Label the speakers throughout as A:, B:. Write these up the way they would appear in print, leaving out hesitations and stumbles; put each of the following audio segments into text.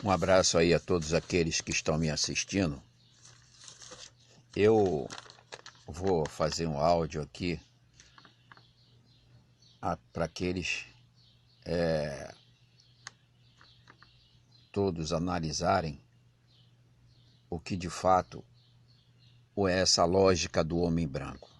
A: Um abraço aí a todos aqueles que estão me assistindo. Eu vou fazer um áudio aqui para aqueles todos analisarem o que de fato é essa lógica do homem branco.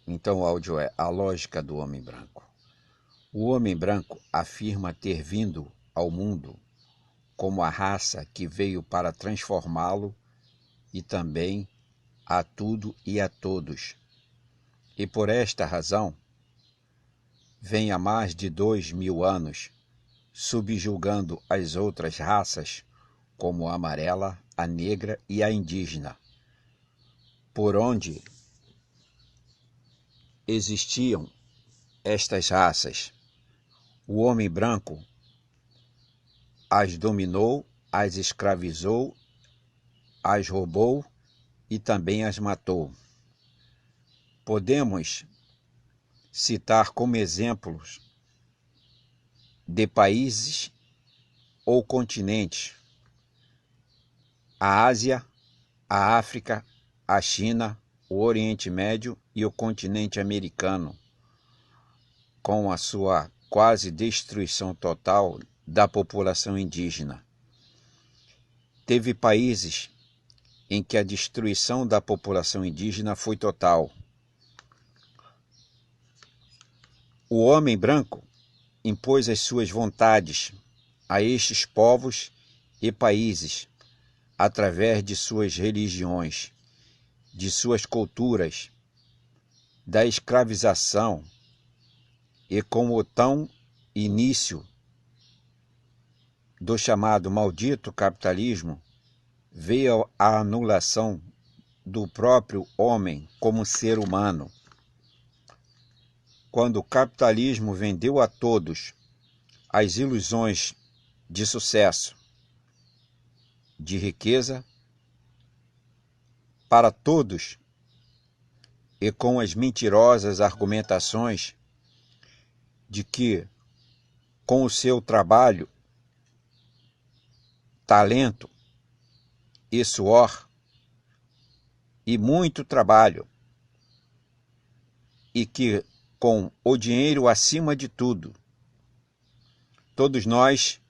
A: Então o áudio é a lógica do homem branco. O homem branco afirma ter vindo ao mundo como a raça que veio para transformá-lo e também a tudo e a todos. E por esta razão, vem há mais de 2000 anos, subjugando as outras raças, como a amarela, a negra e a indígena, por onde existiam estas raças. O homem branco as dominou, as escravizou, as roubou e também as matou. Podemos citar como exemplos de países ou continentes a Ásia, a África, a China, o Oriente Médio e o continente americano, com a sua quase destruição total da população indígena. Teve países em que a destruição da população indígena foi total. O homem branco impôs as suas vontades a estes povos e países através de suas religiões, de suas culturas, da escravização e com o tão início do chamado maldito capitalismo, veio a anulação do próprio homem como ser humano. Quando o capitalismo vendeu a todos as ilusões de sucesso, de riqueza, para todos, e com as mentirosas argumentações de que, com o seu trabalho, talento e suor, e muito trabalho, e que, com o dinheiro acima de tudo, todos nós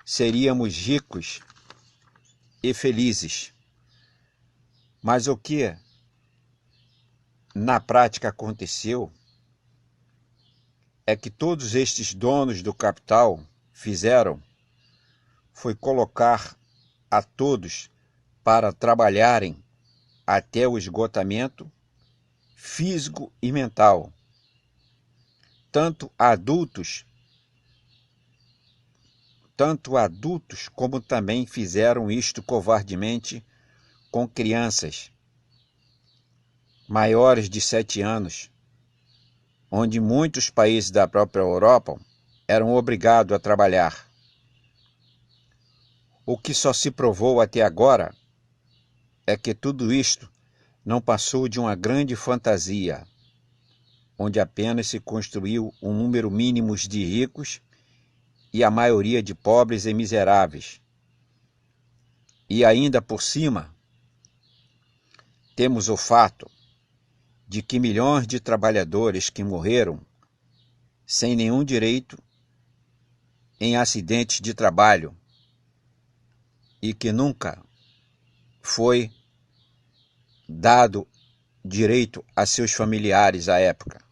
A: seríamos ricos e felizes. Mas o que na prática aconteceu é que todos estes donos do capital fizeram foi colocar a todos para trabalharem até o esgotamento físico e mental, tanto adultos como também fizeram isto covardemente com crianças maiores de 7 anos, onde muitos países da própria Europa eram obrigados a trabalhar. O que só se provou até agora é que tudo isto não passou de uma grande fantasia, onde apenas se construiu um número mínimo de ricos e a maioria de pobres e miseráveis. E ainda por cima, temos o fato de que milhões de trabalhadores que morreram sem nenhum direito em acidentes de trabalho e que nunca foi dado direito a seus familiares à época.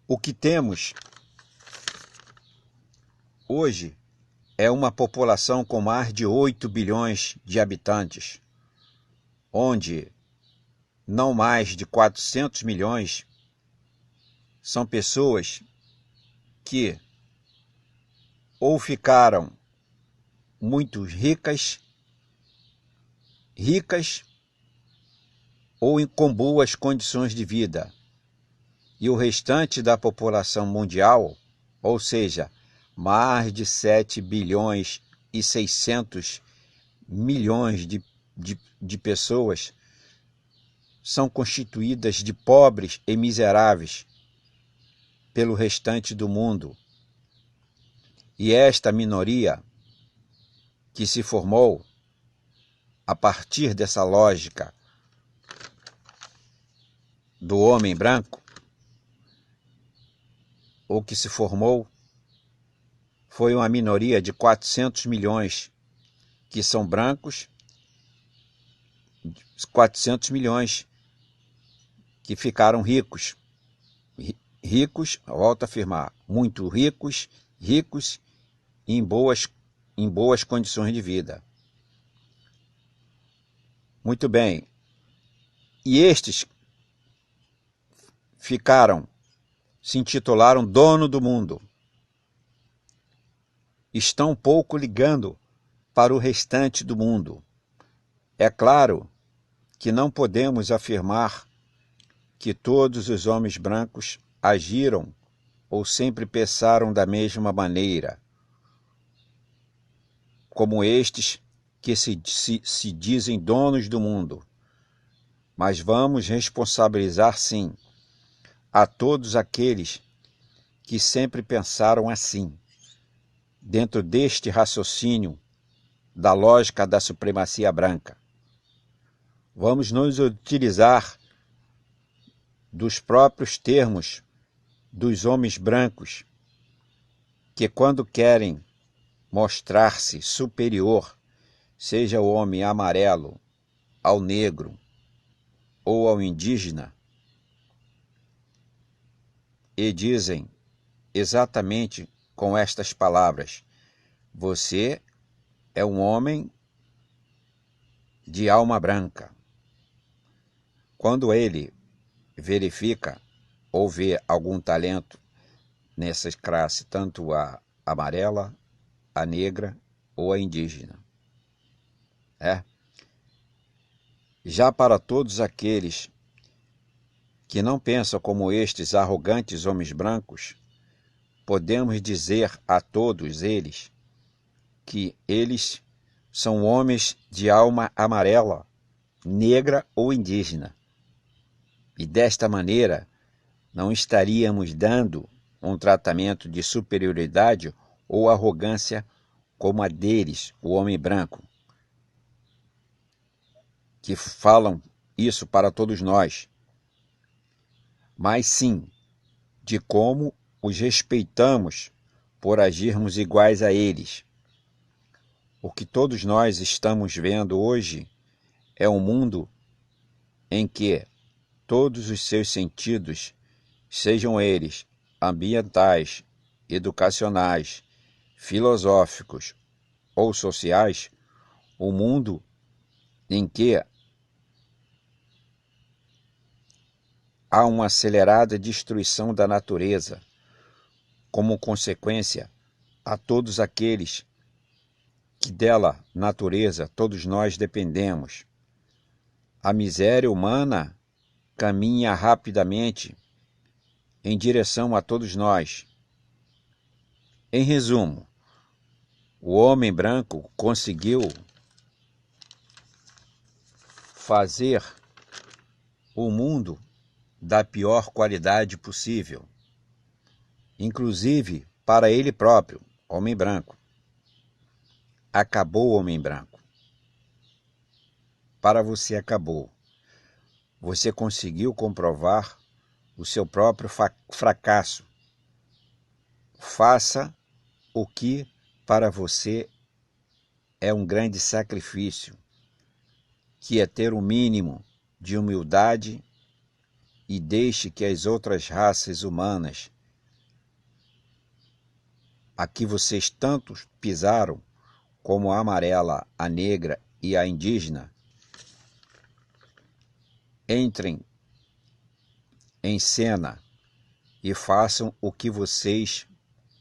A: O que temos hoje é uma população com mais de 8 bilhões de habitantes, onde não mais de 400 milhões são pessoas que ou ficaram muito ricas ou com boas condições de vida. E o restante da população mundial, ou seja, mais de 7 bilhões e 600 milhões de pessoas, são constituídas de pobres e miseráveis pelo restante do mundo. E esta minoria que se formou a partir dessa lógica do homem branco, o que se formou foi uma minoria de 400 milhões que são brancos, 400 milhões que ficaram ricos. Ricos, volto a afirmar, muito ricos, ricos em boas condições de vida. Muito bem. E estes se intitularam dono do mundo. Estão pouco ligando para o restante do mundo. É claro que não podemos afirmar que todos os homens brancos agiram ou sempre pensaram da mesma maneira, como estes que se dizem donos do mundo. Mas vamos responsabilizar, sim, a todos aqueles que sempre pensaram assim, dentro deste raciocínio da lógica da supremacia branca. Vamos nos utilizar dos próprios termos dos homens brancos, que quando querem mostrar-se superior, seja o homem amarelo ao negro ou ao indígena, e dizem exatamente com estas palavras: você é um homem de alma branca. Quando ele verifica ou vê algum talento nessa classe, tanto a amarela, a negra ou a indígena. Já para todos aqueles que não pensam como estes arrogantes homens brancos, podemos dizer a todos eles que eles são homens de alma amarela, negra ou indígena. E desta maneira não estaríamos dando um tratamento de superioridade ou arrogância como a deles, o homem branco, que falam isso para todos nós, mas sim de como os respeitamos por agirmos iguais a eles. O que todos nós estamos vendo hoje é um mundo em que todos os seus sentidos, sejam eles ambientais, educacionais, filosóficos ou sociais, um mundo em que há uma acelerada destruição da natureza, como consequência a todos aqueles que dela, natureza, todos nós dependemos. A miséria humana caminha rapidamente em direção a todos nós. Em resumo, o homem branco conseguiu fazer o mundo da pior qualidade possível, inclusive para ele próprio, homem branco. Acabou o homem branco. Para você acabou. Você conseguiu comprovar o seu próprio fracasso. Faça o que para você é um grande sacrifício, que é ter o mínimo de humildade, e deixe que as outras raças humanas, a que vocês tanto pisaram, como a amarela, a negra e a indígena, entrem em cena e façam o que vocês,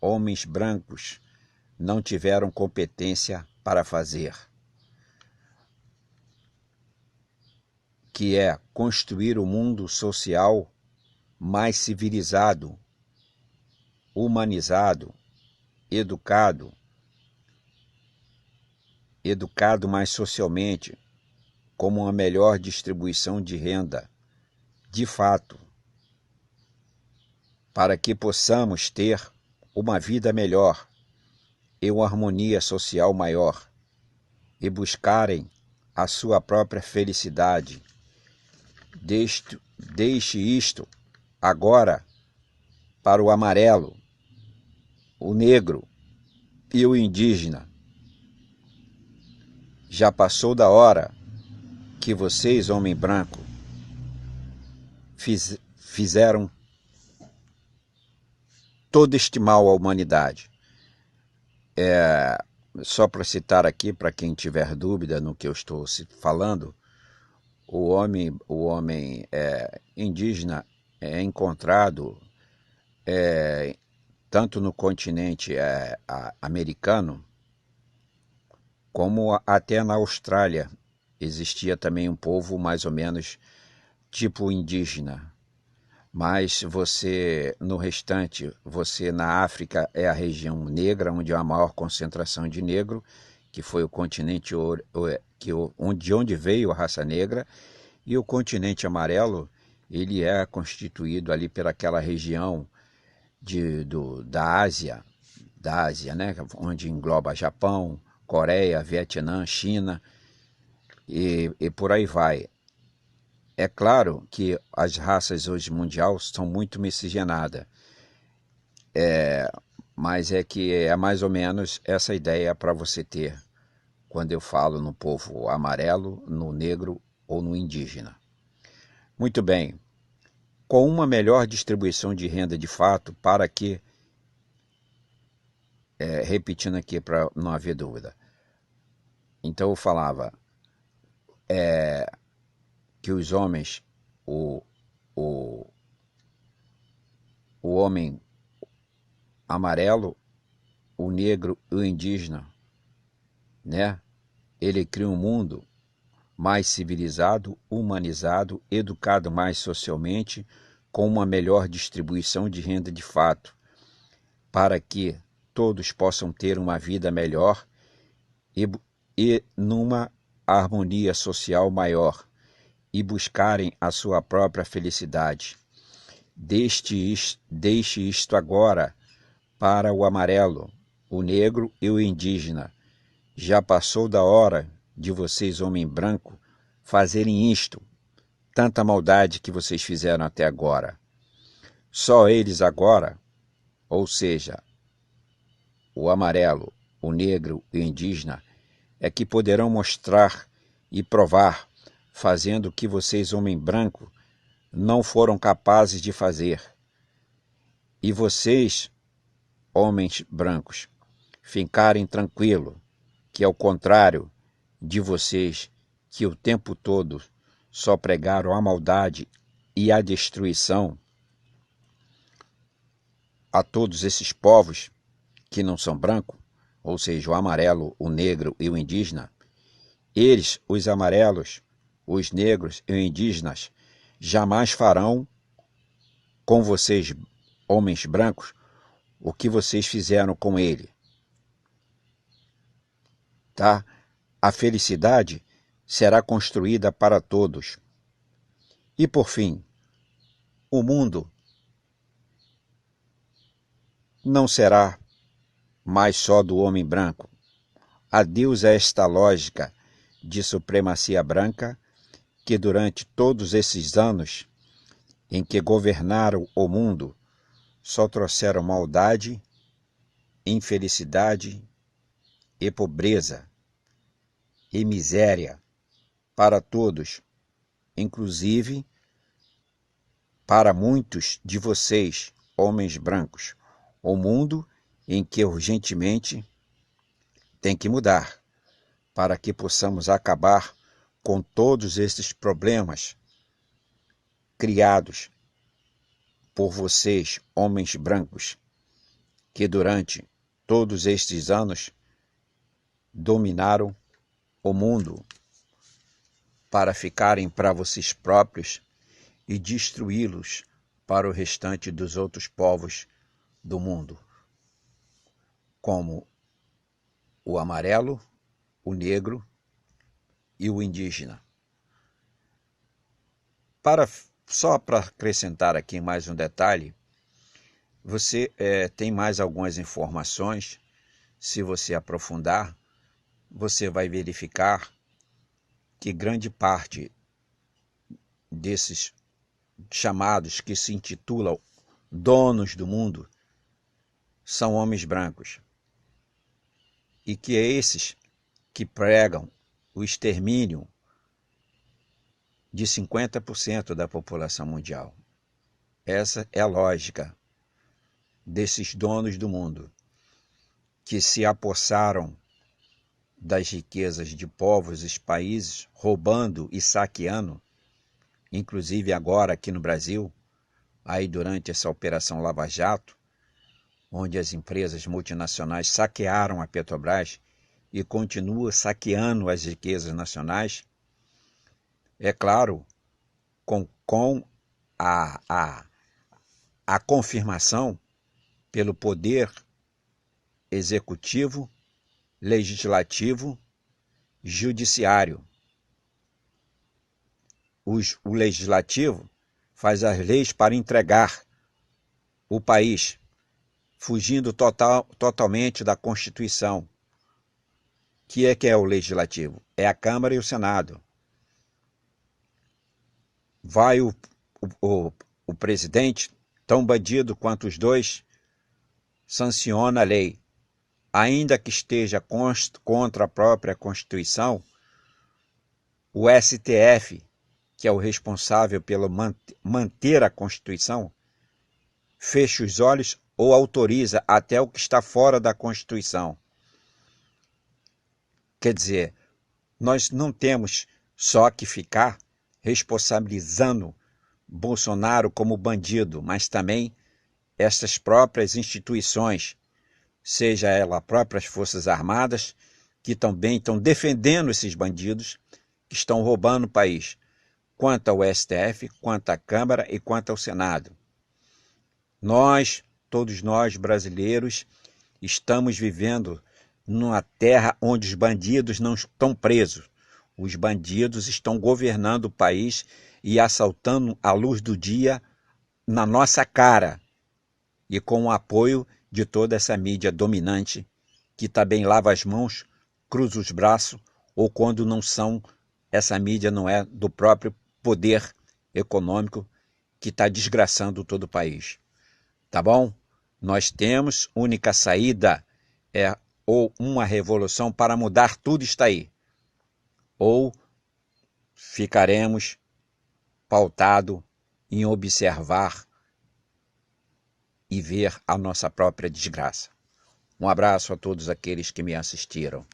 A: homens brancos, não tiveram competência para fazer, que é construir um mundo social mais civilizado, humanizado, educado mais socialmente, como uma melhor distribuição de renda, de fato, para que possamos ter uma vida melhor e uma harmonia social maior. e buscarem a sua própria felicidade. Deixe isto agora para o amarelo, o negro e o indígena. Já passou da hora que vocês, homem branco, fizeram todo este mal à humanidade. Só para citar aqui, para quem tiver dúvida no que eu estou falando, o homem indígena é encontrado tanto no continente americano, como até na Austrália. Existia também um povo mais ou menos tipo indígena. Mas no restante, na África é a região negra, onde há a maior concentração de negro, que foi o continente de onde veio a raça negra, e o continente amarelo, ele é constituído ali pelaquela região da Ásia, né, onde engloba Japão, Coreia, Vietnã, China, e por aí vai. É claro que as raças hoje mundiais são muito miscigenadas, mas é que é mais ou menos essa ideia para você ter quando eu falo no povo amarelo, no negro ou no indígena. Muito bem, com uma melhor distribuição de renda de fato, para que, repetindo aqui para não haver dúvida, então eu falava que os homens, o homem amarelo, o negro e o indígena, né? Ele cria um mundo mais civilizado, humanizado, educado mais socialmente, com uma melhor distribuição de renda de fato, para que todos possam ter uma vida melhor e numa harmonia social maior, e buscarem a sua própria felicidade. Deixe isto agora para o amarelo, o negro e o indígena. Já passou da hora de vocês, homem branco, fazerem isto, tanta maldade que vocês fizeram até agora. Só eles agora, ou seja, o amarelo, o negro e o indígena, é que poderão mostrar e provar, fazendo o que vocês, homem branco, não foram capazes de fazer. E vocês, homens brancos, ficarem tranquilos, que ao contrário de vocês, que o tempo todo só pregaram a maldade e a destruição a todos esses povos que não são brancos, ou seja, o amarelo, o negro e o indígena, eles, os amarelos, os negros e os indígenas, jamais farão com vocês, homens brancos, o que vocês fizeram com ele. Tá? A felicidade será construída para todos. E por fim, o mundo não será mais só do homem branco. Adeus a esta lógica de supremacia branca que durante todos esses anos em que governaram o mundo só trouxeram maldade, infelicidade e pobreza e miséria para todos, inclusive para muitos de vocês, homens brancos. O mundo em que urgentemente tem que mudar, para que possamos acabar com todos esses problemas criados por vocês, homens brancos, que durante todos estes anos dominaram o mundo para ficarem para vocês próprios e destruí-los para o restante dos outros povos do mundo, como o amarelo, o negro e o indígena. Só para acrescentar aqui mais um detalhe, você tem mais algumas informações, se você aprofundar, você vai verificar que grande parte desses chamados que se intitulam donos do mundo são homens brancos. E que é esses que pregam o extermínio de 50% da população mundial. Essa é a lógica desses donos do mundo, que se apossaram das riquezas de povos e países, roubando e saqueando, inclusive agora aqui no Brasil, aí durante essa Operação Lava Jato, onde as empresas multinacionais saquearam a Petrobras e continuam saqueando as riquezas nacionais, é claro, com a confirmação pelo poder executivo, legislativo, judiciário. O legislativo faz as leis para entregar o país, fugindo totalmente da Constituição. Que é o legislativo? É a Câmara e o Senado. Vai o presidente, tão bandido quanto os dois, sanciona a lei. Ainda que esteja contra a própria Constituição, o STF, que é o responsável pelo manter a Constituição, fecha os olhos ou autoriza até o que está fora da Constituição. Quer dizer, nós não temos só que ficar responsabilizando Bolsonaro como bandido, mas também essas próprias instituições, seja ela as próprias Forças Armadas, que também estão defendendo esses bandidos que estão roubando o país, quanto ao STF, quanto à Câmara e quanto ao Senado. Todos nós brasileiros, estamos vivendo numa terra onde os bandidos não estão presos. Os bandidos estão governando o país e assaltando a luz do dia na nossa cara. E com o apoio de toda essa mídia dominante, que também lava as mãos, cruza os braços, ou quando não são, essa mídia não é do próprio poder econômico que está desgraçando todo o país. Tá bom? Nós temos única saída, ou uma revolução para mudar tudo está aí, ou ficaremos pautados em observar e ver a nossa própria desgraça. Um abraço a todos aqueles que me assistiram.